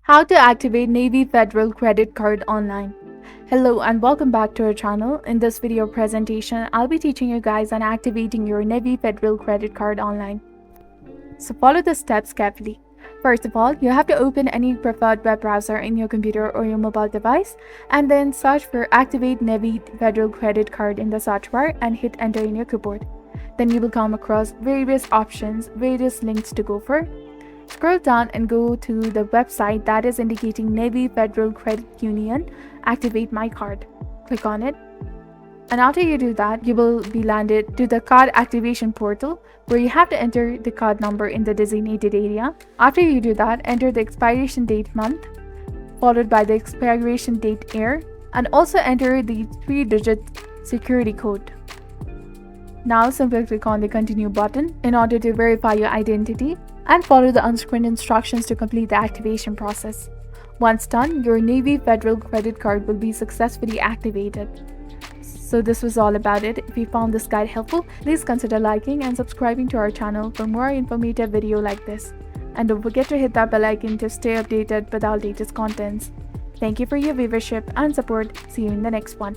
How to activate Navy Federal credit card online. Hello and welcome back to our channel. In this video presentation, I'll be teaching you guys on activating your Navy Federal credit card online. So follow the steps carefully. First of all, you have to open any preferred web browser in your computer or your mobile device and then search for Activate Navy Federal credit card in the search bar and hit enter in your keyboard. Then you will come across various options, various links to go for. Scroll down and go to the website that is indicating Navy Federal Credit Union. Activate my card. Click on it. And after you do that, you will be landed to the card activation portal where you have to enter the card number in the designated area. After you do that, enter the expiration date month, followed by the expiration date year, and also enter the 3-digit security code. Now simply click on the continue button in order to verify your identity and follow the on-screen instructions to complete the activation process. Once done, your Navy Federal credit card will be successfully activated. So this was all about it. If you found this guide helpful, please consider liking and subscribing to our channel for more informative video like this. And don't forget to hit that bell icon to stay updated with our latest contents. Thank you for your viewership and support. See you in the next one.